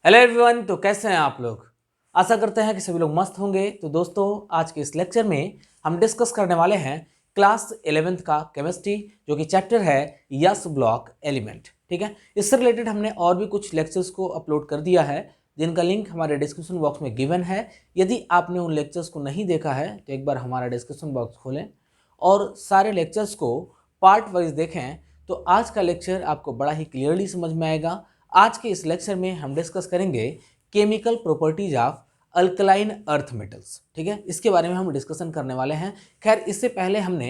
Hello everyone. तो कैसे हैं आप लोग? आशा करते हैं कि सभी लोग मस्त होंगे। तो दोस्तों, आज के इस लेक्चर में हम डिस्कस करने वाले हैं क्लास 11th का केमिस्ट्री, जो कि चैप्टर है यस ब्लॉक एलिमेंट। ठीक है, इससे रिलेटेड हमने और भी कुछ लेक्चर्स को अपलोड कर दिया है, जिनका लिंक हमारे डिस्क्रिप्शन बॉक्स में गिवन है। यदि आपने उन लेक्चर्स को नहीं देखा है तो एक बार हमारा डिस्क्रिप्शन बॉक्स खोलें और सारे लेक्चर्स को पार्ट वाइज देखें, तो आज का लेक्चर आपको बड़ा ही क्लियरली समझ में आएगा। आज के इस लेक्चर में हम डिस्कस करेंगे chemical properties of alkaline earth metals. ठीक है, इसके बारे में हम डिस्कशन करने वाले हैं। खैर, इससे पहले हमने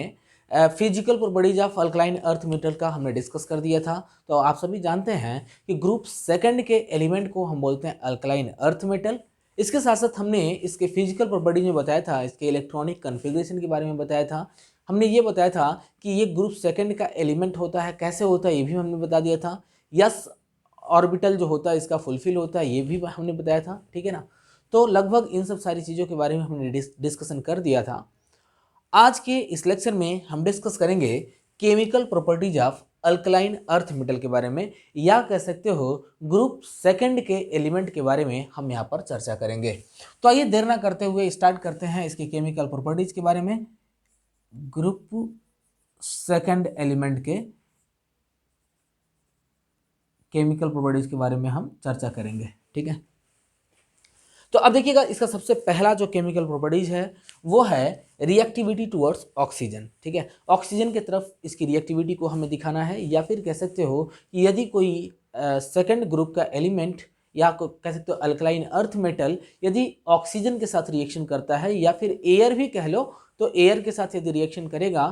physical properties of alkaline earth metal का हमने डिस्कस कर दिया था। तो आप सभी जानते हैं कि ग्रुप सेकंड के एलिमेंट को हम बोलते हैं अल्कलाइन अर्थ मेटल। इसके साथ साथ हमने इसके फिजिकल प्रॉपर्टीज में बताया था, इसके इलेक्ट्रॉनिक कन्फिग्रेशन के बारे में बताया था। हमने ये बताया था कि ये ग्रुप सेकंड का एलिमेंट होता है, कैसे होता है ये भी हमने बता दिया था। यस ऑर्बिटल जो होता है इसका फुलफिल होता है, ये भी हमने बताया था। ठीक है ना, तो लगभग इन सब सारी चीज़ों के बारे में हमने डिस्कशन कर दिया था। आज के इस लेक्चर में हम डिस्कस करेंगे chemical properties of alkaline earth metal के बारे में, या कह सकते हो ग्रुप सेकंड के एलिमेंट के बारे में हम यहाँ पर चर्चा करेंगे। तो आइए देर ना करते हुए स्टार्ट करते हैं इसके केमिकल प्रॉपर्टीज के बारे में। ग्रुप सेकंड एलिमेंट के केमिकल प्रॉपर्टीज के बारे में हम चर्चा करेंगे। ठीक है, तो अब देखिएगा, इसका सबसे पहला जो केमिकल प्रॉपर्टीज है वो है रिएक्टिविटी टुवर्ड्स ऑक्सीजन। ठीक है, ऑक्सीजन की तरफ इसकी रिएक्टिविटी को हमें दिखाना है, या फिर कह सकते हो कि यदि कोई सेकंड ग्रुप का एलिमेंट या कह सकते हो अल्कलाइन अर्थ मेटल यदि ऑक्सीजन के साथ रिएक्शन करता है, या फिर एयर भी कह लो, तो एयर के साथ यदि रिएक्शन करेगा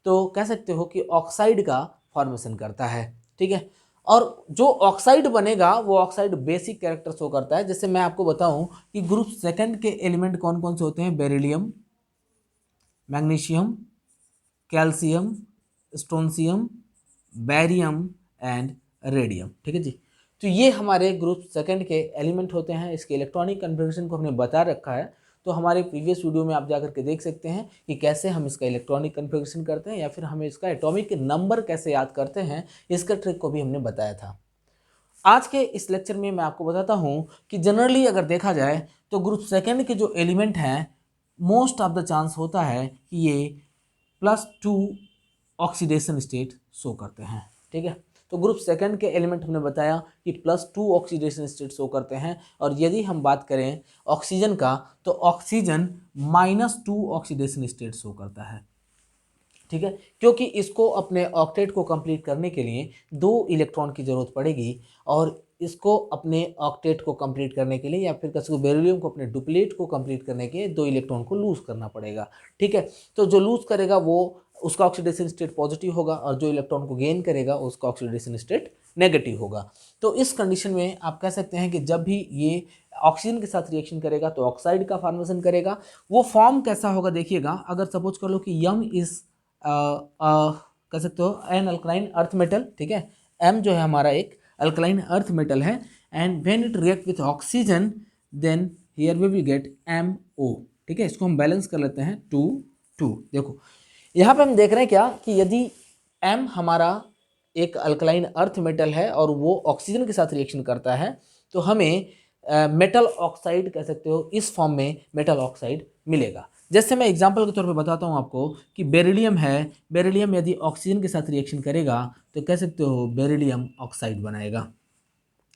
तो कह सकते हो कि ऑक्साइड का फॉर्मेशन करता है। ठीक है, और जो ऑक्साइड बनेगा वो ऑक्साइड बेसिक कैरेक्टर शो करता है। जैसे मैं आपको बताऊं कि ग्रुप सेकंड के एलिमेंट कौन कौन से होते हैं: beryllium, magnesium, calcium, strontium, barium and radium. ठीक है जी, तो ये हमारे ग्रुप सेकंड के एलिमेंट होते हैं। इसके इलेक्ट्रॉनिक कन्फिगरेशन को हमने बता रखा है, तो हमारे प्रीवियस वीडियो में आप जाकर के देख सकते हैं कि कैसे हम इसका इलेक्ट्रॉनिक कन्फिगरेशन करते हैं, या फिर हमें इसका एटॉमिक नंबर कैसे याद करते हैं, इसका ट्रिक को भी हमने बताया था। आज के इस लेक्चर में मैं आपको बताता हूं कि जनरली अगर देखा जाए तो ग्रुप सेकंड के जो एलिमेंट हैं, मोस्ट ऑफ द चांस होता है कि ये +2 ऑक्सीडेशन स्टेट शो करते हैं। ठीक है, तो ग्रुप सेकंड के एलिमेंट हमने बताया कि +2 ऑक्सीडेशन स्टेट शो करते हैं। और यदि हम बात करें ऑक्सीजन का, तो ऑक्सीजन -2 ऑक्सीडेशन स्टेट शो करता है। ठीक है, क्योंकि इसको अपने ऑक्टेट को कंप्लीट करने के लिए 2 इलेक्ट्रॉन की जरूरत पड़ेगी, और इसको अपने ऑक्टेट को कंप्लीट करने के लिए, या फिर कसको बेरिलियम को अपने डुप्लेट को कंप्लीट करने के लिए 2 इलेक्ट्रॉन को लूज करना पड़ेगा। ठीक है, तो जो लूज करेगा वो उसका ऑक्सीडेशन स्टेट पॉजिटिव होगा, और जो इलेक्ट्रॉन को गेन करेगा उसका ऑक्सीडेशन स्टेट नेगेटिव होगा। तो इस कंडीशन में आप कह सकते हैं कि जब भी ये ऑक्सीजन के साथ रिएक्शन करेगा तो ऑक्साइड का फॉर्मेशन करेगा। वो फॉर्म कैसा होगा देखिएगा, अगर सपोज कर लो कि यम इज कह सकते हो एन अल्कलाइन अर्थ मेटल। ठीक है, एम जो है हमारा एक अल्कलाइन अर्थ मेटल है, and when it react with oxygen then here we will get MO। ठीक है, इसको हम बैलेंस कर लेते हैं 2 2। देखो यहाँ पे हम देख रहे हैं क्या कि यदि M हमारा एक अल्कलाइन अर्थ मेटल है और वो ऑक्सीजन के साथ रिएक्शन करता है, तो हमें मेटल ऑक्साइड कह सकते हो, इस फॉर्म में मेटल ऑक्साइड मिलेगा। जैसे मैं एग्जांपल के तौर पे बताता हूँ आपको कि बेरिलियम है, बेरिलियम यदि ऑक्सीजन के साथ रिएक्शन करेगा तो कह सकते हो बेरिलियम ऑक्साइड बनाएगा।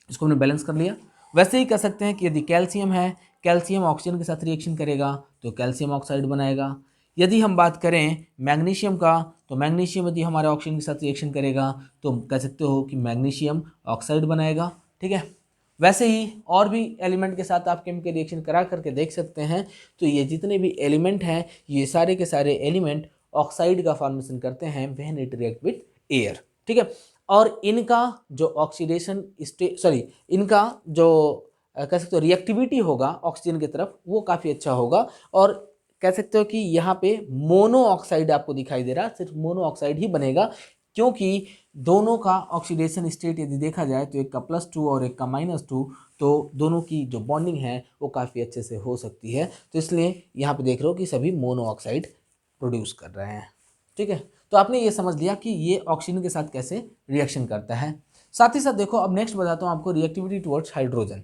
इसको हमने बैलेंस कर लिया। वैसे ही कह सकते हैं कि यदि कैल्शियम है, कैल्शियम ऑक्सीजन के साथ रिएक्शन करेगा तो कैल्शियम ऑक्साइड बनाएगा। यदि हम बात करें मैग्नीशियम का, तो मैग्नीशियम यदि हमारे ऑक्सीजन के साथ रिएक्शन करेगा तो कह सकते हो कि मैग्नीशियम ऑक्साइड बनाएगा। ठीक है, वैसे ही और भी एलिमेंट के साथ आप केमिकल रिएक्शन करा करके देख सकते हैं। तो ये जितने भी एलिमेंट हैं, ये सारे के सारे एलिमेंट ऑक्साइड का फॉर्मेशन करते हैं when it react with air. ठीक है, और इनका जो ऑक्सीडेशन इनका जो कह सकते हो रिएक्टिविटी होगा ऑक्सीजन की तरफ, वो काफ़ी अच्छा होगा। और कह सकते हो कि यहाँ पे मोनो ऑक्साइड आपको दिखाई दे रहा है, सिर्फ मोनो ऑक्साइड ही बनेगा, क्योंकि दोनों का ऑक्सीडेशन स्टेट यदि देखा जाए तो एक का +2 और एक का -2, तो दोनों की जो बॉन्डिंग है वो काफ़ी अच्छे से हो सकती है। तो इसलिए यहाँ पे देख रहे हो कि सभी मोनो ऑक्साइड प्रोड्यूस कर रहे हैं। ठीक है, तो आपने ये समझ लिया कि ये ऑक्सीजन के साथ कैसे रिएक्शन करता है। साथ ही साथ देखो, अब नेक्स्ट बताता हूँ आपको रिएक्टिविटी टुवर्ड्स हाइड्रोजन।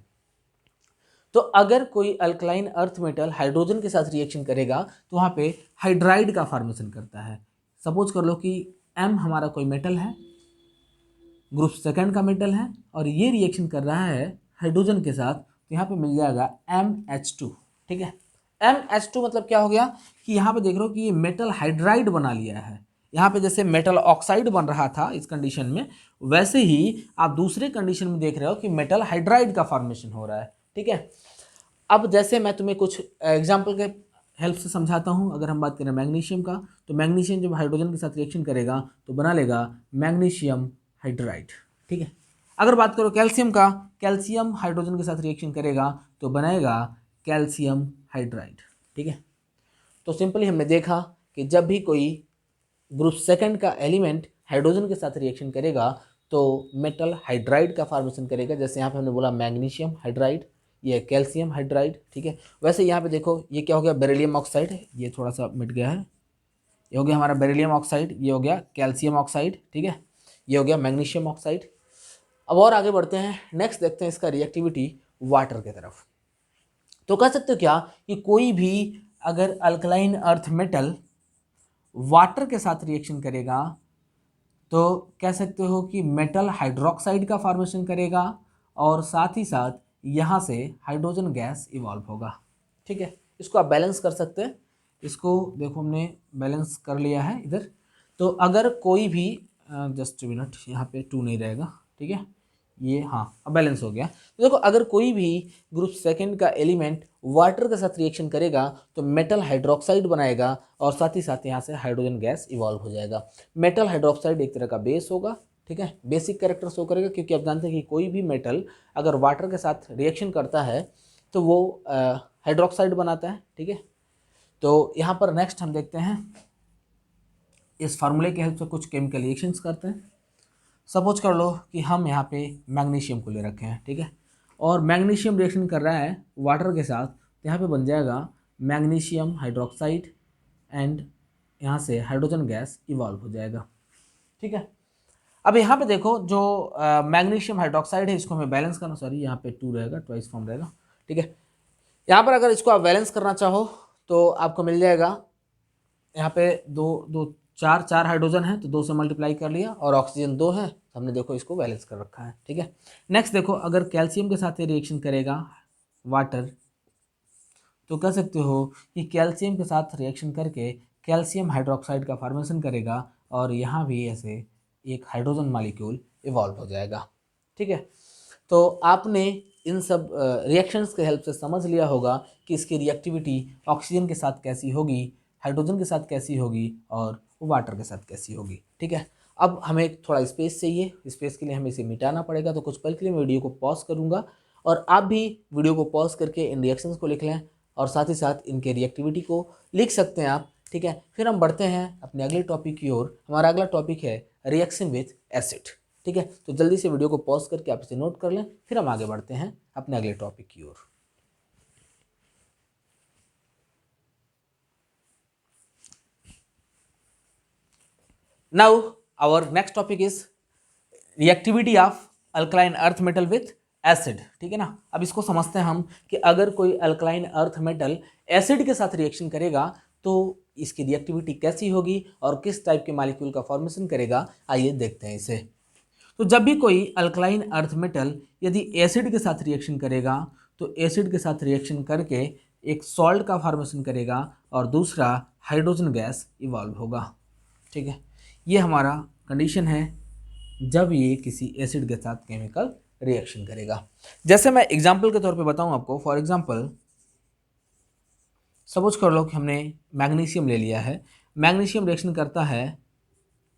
तो अगर कोई अल्कलाइन अर्थ मेटल हाइड्रोजन के साथ रिएक्शन करेगा तो वहाँ पे हाइड्राइड का फॉर्मेशन करता है। सपोज कर लो कि M हमारा कोई मेटल है, ग्रुप सेकंड का मेटल है, और ये रिएक्शन कर रहा है हाइड्रोजन के साथ, तो यहाँ पे मिल जाएगा MH2। ठीक है, MH2 मतलब क्या हो गया कि यहाँ पे देख रहे हो कि ये मेटल हाइड्राइड बना लिया है। यहाँ पे जैसे मेटल ऑक्साइड बन रहा था इस कंडीशन में, वैसे ही आप दूसरे कंडीशन में देख रहे हो कि मेटल हाइड्राइड का फॉर्मेशन हो रहा है। ठीक है, अब जैसे मैं तुम्हें कुछ एग्जाम्पल के हेल्प से समझाता हूँ। अगर हम बात करें मैग्नीशियम का, तो मैग्नीशियम जब हाइड्रोजन के साथ रिएक्शन करेगा तो बना लेगा मैग्नीशियम हाइड्राइड। ठीक है, अगर बात करो कैल्शियम का, कैल्शियम हाइड्रोजन के साथ रिएक्शन करेगा तो बनाएगा कैल्शियम हाइड्राइड। ठीक है, तो सिंपली हमने देखा कि जब भी कोई ग्रुप सेकंड का एलिमेंट हाइड्रोजन के साथ रिएक्शन करेगा तो मेटल हाइड्राइड का फॉर्मेशन करेगा। जैसे यहाँ पे हमने बोला मैग्नीशियम हाइड्राइड, ये कैल्शियम हाइड्राइड। ठीक है, वैसे यहाँ पे देखो ये क्या हो गया, बेरिलियम ऑक्साइड, ये थोड़ा सा मिट गया है, ये हो गया हमारा बेरिलियम ऑक्साइड, ये हो गया कैल्शियम ऑक्साइड। ठीक है, ये हो गया मैग्नीशियम ऑक्साइड। अब और आगे बढ़ते हैं, नेक्स्ट देखते हैं इसका रिएक्टिविटी वाटर की तरफ। तो कह सकते हो क्या कि कोई भी अगर अल्कलाइन अर्थ मेटल वाटर के साथ रिएक्शन करेगा तो कह सकते हो कि मेटल हाइड्रोक्साइड का फॉर्मेशन करेगा और साथ ही साथ यहाँ से हाइड्रोजन गैस इवॉल्व होगा। ठीक है, इसको आप बैलेंस कर सकते हैं। इसको देखो हमने बैलेंस कर लिया है इधर। तो अगर कोई भी जस्ट मिनट, यहाँ पे 2 नहीं रहेगा। ठीक है, ये हाँ अब बैलेंस हो गया। तो देखो अगर कोई भी ग्रुप सेकंड का एलिमेंट वाटर के साथ रिएक्शन करेगा तो मेटल हाइड्रोक्साइड बनाएगा और साथ ही साथ यहाँ से हाइड्रोजन गैस इवॉल्व हो जाएगा। मेटल हाइड्रोक्साइड एक तरह का बेस होगा। ठीक है, बेसिक कैरेक्टर शो करेगा, क्योंकि आप जानते हैं कि कोई भी मेटल अगर वाटर के साथ रिएक्शन करता है तो वो हाइड्रोक्साइड बनाता है। ठीक है, तो यहाँ पर नेक्स्ट हम देखते हैं इस फार्मूले की हेल्प से कुछ केमिकल रिएक्शंस करते हैं। सपोज कर लो कि हम यहाँ पे मैग्नीशियम को ले रखे हैं। ठीक है, और मैग्नीशियम रिएक्शन कर रहा है वाटर के साथ, तो यहाँ पे बन जाएगा मैग्नीशियम हाइड्रोक्साइड एंड यहाँ से हाइड्रोजन गैस इवॉल्व हो जाएगा। ठीक है, अब यहाँ पे देखो जो मैग्नीशियम हाइड्रोक्साइड है इसको हमें बैलेंस करना, सॉरी यहाँ पे 2 रहेगा, ट्वाइस फॉर्म रहेगा। ठीक है, यहाँ पर अगर इसको आप बैलेंस करना चाहो तो आपको मिल जाएगा, यहाँ पे चार हाइड्रोजन है तो 2 से मल्टीप्लाई कर लिया, और ऑक्सीजन 2 है तो हमने देखो इसको बैलेंस कर रखा है। ठीक है, नेक्स्ट देखो अगर कैल्शियम के साथ ये रिएक्शन करेगा वाटर, तो कह सकते हो कि कैल्शियम के साथ रिएक्शन करके कैल्शियम हाइड्रोक्साइड का फॉर्मेशन करेगा और यहाँ भी ऐसे एक हाइड्रोजन मॉलिक्यूल इवॉल्व हो जाएगा। ठीक है, तो आपने इन सब रिएक्शंस के हेल्प से समझ लिया होगा कि इसकी रिएक्टिविटी ऑक्सीजन के साथ कैसी होगी, हाइड्रोजन के साथ कैसी होगी और वाटर के साथ कैसी होगी। ठीक है, अब हमें थोड़ा स्पेस चाहिए, स्पेस के लिए हमें इसे मिटाना पड़ेगा। तो कुछ पल के लिए मैं वीडियो को पॉज करूँगा और आप भी वीडियो को पॉज करके इन रिएक्शंस को लिख लें और साथ ही साथ इनके रिएक्टिविटी को लिख सकते हैं आप। ठीक है, फिर हम बढ़ते हैं अपने अगले टॉपिक की ओर। हमारा अगला टॉपिक है रिएक्शन विथ एसिड। ठीक है, तो जल्दी से वीडियो को पॉज करके आप इसे नोट कर लें, फिर हम आगे बढ़ते हैं अपने अगले टॉपिक की ओर। Now our next topic is reactivity of alkaline earth metal with acid. ठीक है ना, अब इसको समझते हैं हम कि अगर कोई अल्कलाइन अर्थ मेटल एसिड के साथ रिएक्शन करेगा तो इसकी रिएक्टिविटी कैसी होगी और किस टाइप के मॉलिक्यूल का फॉर्मेशन करेगा, आइए देखते हैं इसे। तो जब भी कोई अल्कलाइन अर्थ मेटल यदि एसिड के साथ रिएक्शन करेगा तो एसिड के साथ रिएक्शन करके एक सॉल्ट का फॉर्मेशन करेगा और दूसरा हाइड्रोजन गैस इवॉल्व होगा। ठीक है, ये हमारा कंडीशन है जब ये किसी एसिड के साथ केमिकल रिएक्शन करेगा। जैसे मैं एग्जांपल के तौर पे बताऊं आपको, फॉर एग्जांपल सपोज कर लो कि हमने मैग्नीशियम ले लिया है। मैग्नीशियम रिएक्शन करता है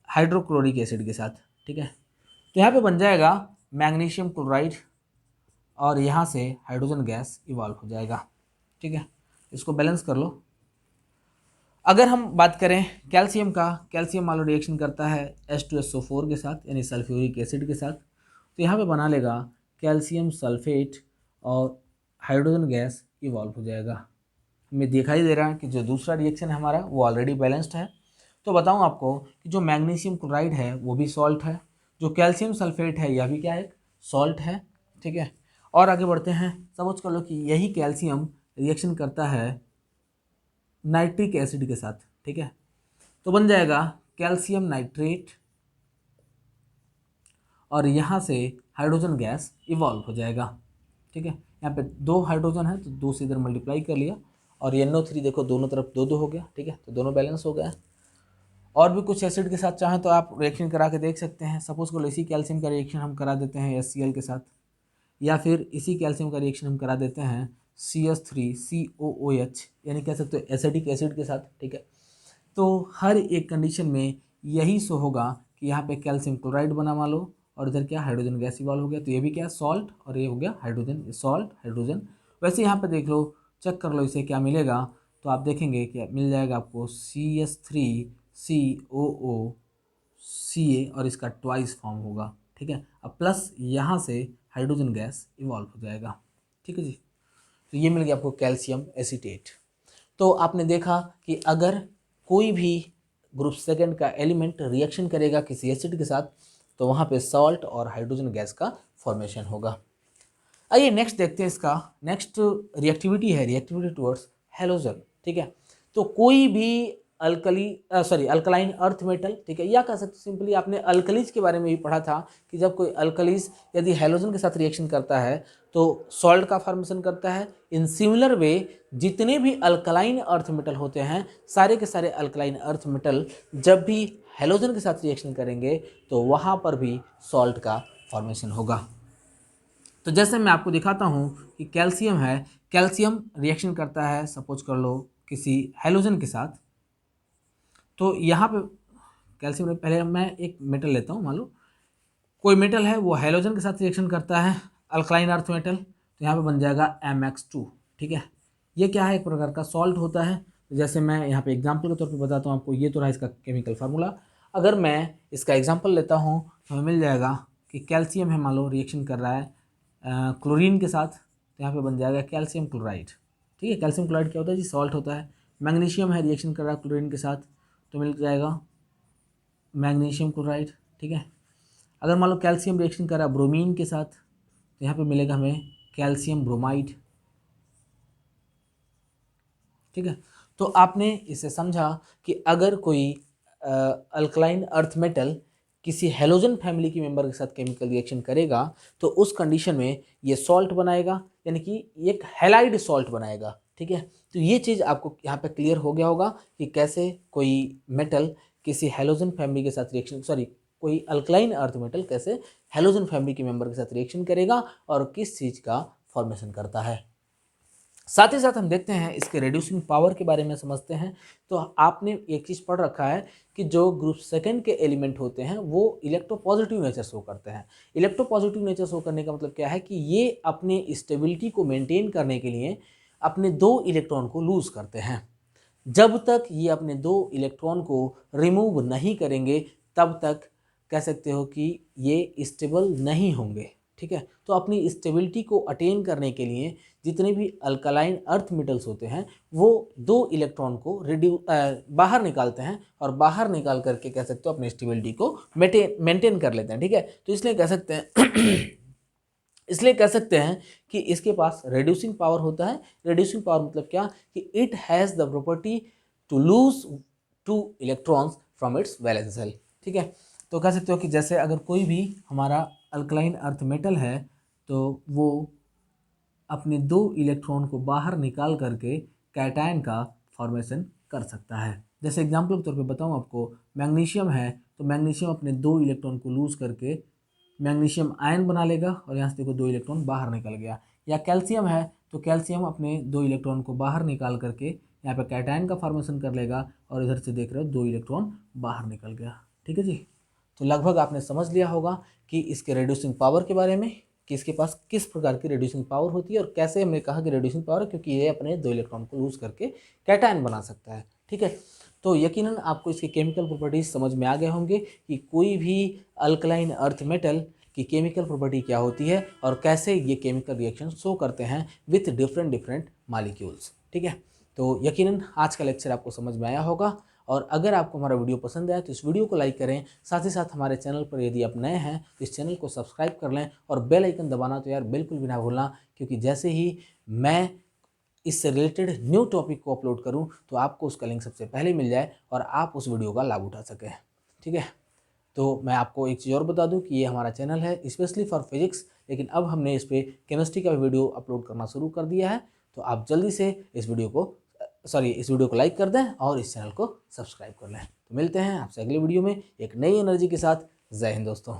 हाइड्रोक्लोरिक एसिड के साथ। ठीक है, तो यहाँ पे बन जाएगा मैग्नीशियम क्लोराइड और यहाँ से हाइड्रोजन गैस इवॉल्व हो जाएगा। ठीक है, इसको बैलेंस कर लो। अगर हम बात करें कैल्शियम का, कैल्शियम मान लो रिएक्शन करता है H2SO4 के साथ यानी सल्फ्यूरिक एसिड के साथ, तो यहाँ पे बना लेगा कैल्शियम सल्फेट और हाइड्रोजन गैस इवॉल्व हो जाएगा। हमें दिखाई दे रहा है कि जो दूसरा रिएक्शन है हमारा वो ऑलरेडी बैलेंस्ड है। तो बताऊँ आपको कि जो मैग्नीशियम क्लोराइड है वो भी सॉल्ट है, जो कैल्शियम सल्फेट है यह भी क्या है, सॉल्ट है। ठीक है, और आगे बढ़ते हैं। सपोज कर लो कि यही कैल्शियम रिएक्शन करता है नाइट्रिक एसिड के साथ, ठीक है, तो बन जाएगा कैल्शियम नाइट्रेट और यहाँ से हाइड्रोजन गैस इवॉल्व हो जाएगा, ठीक है। यहाँ पे 2 हाइड्रोजन है तो 2 से इधर मल्टीप्लाई कर लिया और ये NO3 देखो दोनों तरफ 2 2 हो गया, ठीक है, तो दोनों बैलेंस हो गया। और भी कुछ एसिड के साथ चाहें तो आप रिएक्शन करा के देख सकते हैं। सपोज को इसी कैल्शियम का रिएक्शन हम करा देते हैं HCl के साथ, या फिर इसी कैल्शियम का रिएक्शन हम करा देते हैं CH3COOH यानी कह सकते हो एसिडिक एसिड के साथ, ठीक है। तो हर एक कंडीशन में यही सो होगा कि यहाँ पे कैल्शियम क्लोराइड बना मान लो और इधर क्या हाइड्रोजन गैस इवॉल्व हो गया, तो ये भी क्या सॉल्ट और ये हो गया हाइड्रोजन, सॉल्ट हाइड्रोजन। वैसे यहाँ पे देख लो, चेक कर लो इसे क्या मिलेगा, तो आप देखेंगे कि मिल जाएगा आपको CH3COOCA और इसका ट्वाइस फॉर्म होगा, ठीक है। अब प्लस यहाँ से हाइड्रोजन गैस इवॉल्व हो जाएगा, ठीक है जी। तो ये मिल गया आपको कैल्शियम एसीटेट। तो आपने देखा कि अगर कोई भी ग्रुप सेकंड का एलिमेंट रिएक्शन करेगा किसी एसिड के साथ तो वहाँ पे सॉल्ट और हाइड्रोजन गैस का फॉर्मेशन होगा। आइए नेक्स्ट देखते हैं, इसका नेक्स्ट रिएक्टिविटी है रिएक्टिविटी टुवर्ड्स हैलोजन, ठीक है। तो कोई भी अल्कलाइन अर्थ मेटल, ठीक है, या कह सकते सिंपली आपने अल्कलीज के बारे में भी पढ़ा था कि जब कोई अल्कलीज यदि हैलोजन के साथ रिएक्शन करता है तो सॉल्ट का फॉर्मेशन करता है। इन सिमिलर वे जितने भी अल्कलाइन अर्थ मेटल होते हैं, सारे के सारे अल्कलाइन अर्थ मेटल जब भी हैलोजन के साथ रिएक्शन करेंगे तो वहाँ पर भी सॉल्ट का फॉर्मेशन होगा। तो जैसे मैं आपको दिखाता हूँ कि कैल्शियम है, कैल्शियम रिएक्शन करता है सपोज कर लो किसी हैलोजन के साथ, तो यहाँ पे कैल्शियम में पहले मैं एक मेटल लेता हूँ, मान लो कोई मेटल है वो हैलोजन के साथ रिएक्शन करता है, अल्कलाइन अर्थ मेटल, तो यहाँ पे बन जाएगा MX2, ठीक है। ये क्या है, एक प्रकार का सॉल्ट होता है। तो जैसे मैं यहाँ पे एग्जांपल के तौर पे बताता हूँ आपको, ये तो रहा इसका केमिकल फार्मूला। अगर मैं इसका एग्जांपल लेता हूँ तो हमें मिल जाएगा कि कैल्शियम है, मान लो रिएक्शन कर रहा है क्लोरीन के साथ, तो यहाँ पे बन जाएगा कैल्शियम क्लोराइड, ठीक है। कैल्शियम क्लोराइड क्या होता है जी, सॉल्ट होता है। मैग्नीशियम है रिएक्शन कर रहा है क्लोरीन के साथ, तो मिल जाएगा मैग्नीशियम क्लोराइड, ठीक है। अगर मान लो कैल्शियम रिएक्शन कर रहा है ब्रोमीन के साथ, तो यहाँ पे मिलेगा हमें कैल्शियम ब्रोमाइड, ठीक है। तो आपने इसे समझा कि अगर कोई अल्कलाइन अर्थ मेटल किसी हैलोजन फैमिली की मेंबर के साथ केमिकल रिएक्शन करेगा तो उस कंडीशन में ये सॉल्ट बनाएगा, यानी कि एक हैलाइड सॉल्ट बनाएगा, ठीक है। तो ये चीज़ आपको यहाँ पे क्लियर हो गया होगा कि कैसे कोई मेटल किसी हैलोजन फैमिली के साथ रिएक्शन, कोई अल्कलाइन अर्थ मेटल कैसे हैलोजन फैमिली के मेंबर के साथ रिएक्शन करेगा और किस चीज़ का फॉर्मेशन करता है। साथ ही साथ हम देखते हैं इसके रेड्यूसिंग पावर के बारे में समझते हैं। तो आपने एक चीज़ पढ़ रखा है कि जो ग्रुप सेकंड के एलिमेंट होते हैं वो इलेक्ट्रोपॉजिटिव नेचर शो करते हैं। इलेक्ट्रोपॉजिटिव नेचर शो करने का मतलब क्या है कि ये अपने स्टेबिलिटी को मेंटेन करने के लिए अपने 2 इलेक्ट्रॉन को लूज करते हैं। जब तक ये अपने 2 इलेक्ट्रॉन को रिमूव नहीं करेंगे तब तक कह सकते हो कि ये स्टेबल नहीं होंगे, ठीक है। तो अपनी स्टेबिलिटी को अटेन करने के लिए जितने भी अल्कलाइन अर्थ मेटल्स होते हैं वो 2 इलेक्ट्रॉन को बाहर निकालते हैं और बाहर निकाल करके कह सकते हो अपनी स्टेबिलिटी को मेंटेन कर लेते हैं, ठीक है। तो इसलिए कह सकते हैं कि इसके पास रेड्यूसिंग पावर होता है। रेड्यूसिंग पावर मतलब क्या कि it has the property to lose 2 electrons from its valence shell, ठीक है। तो कह सकते हो कि जैसे अगर कोई भी हमारा अल्कलाइन अर्थ मेटल है तो वो अपने 2 इलेक्ट्रॉन को बाहर निकाल करके कैटायन का फॉर्मेशन कर सकता है। जैसे एग्जांपल के तौर पे बताऊं आपको, मैग्नीशियम है तो मैग्नीशियम अपने 2 इलेक्ट्रॉन को लूज करके मैग्नीशियम आयन बना लेगा और यहाँ से देखो 2 इलेक्ट्रॉन बाहर निकल गया। या कैल्शियम है तो कैल्शियम अपने 2 इलेक्ट्रॉन को बाहर निकाल करके यहाँ पे कैटायन का फॉर्मेशन कर लेगा और इधर से देख रहे हो 2 इलेक्ट्रॉन बाहर निकल गया, ठीक है जी। तो लगभग आपने समझ लिया होगा कि इसके रेड्यूसिंग पावर के बारे में कि इसके पास किस प्रकार की रेड्यूसिंग पावर होती है और कैसे हमने कहा कि रेड्यूसिंग पावर है, क्योंकि ये अपने 2 इलेक्ट्रॉन को लूज करके कैटायन बना सकता है, ठीक है। तो यकीनन आपको इसके केमिकल प्रॉपर्टीज समझ में आ गए होंगे कि कोई भी अल्कलाइन अर्थ मेटल की केमिकल प्रॉपर्टी क्या होती है और कैसे ये केमिकल रिएक्शन शो करते हैं विथ डिफरेंट मॉलिक्यूल्स, ठीक है। तो यकीनन आज का लेक्चर आपको समझ में आया होगा और अगर आपको हमारा वीडियो पसंद आए तो इस वीडियो को लाइक करें, साथ ही साथ हमारे चैनल पर यदि आप नए हैं तो इस चैनल को सब्सक्राइब कर लें और बेल आइकन दबाना तो यार बिल्कुल भी ना भूलना, क्योंकि जैसे ही मैं इससे रिलेटेड न्यू टॉपिक को अपलोड करूं तो आपको उसका लिंक सबसे पहले मिल जाए और आप उस वीडियो का लाभ उठा सकें। ठीक है, तो मैं आपको एक चीज़ और बता दूं कि ये हमारा चैनल है स्पेशली फॉर फिजिक्स, लेकिन अब हमने इस पर केमिस्ट्री का वीडियो अपलोड करना शुरू कर दिया है। तो आप जल्दी से इस वीडियो को लाइक कर दें और इस चैनल को सब्सक्राइब कर लें। तो मिलते हैं आपसे अगले वीडियो में एक नई एनर्जी के साथ। जय हिंद दोस्तों।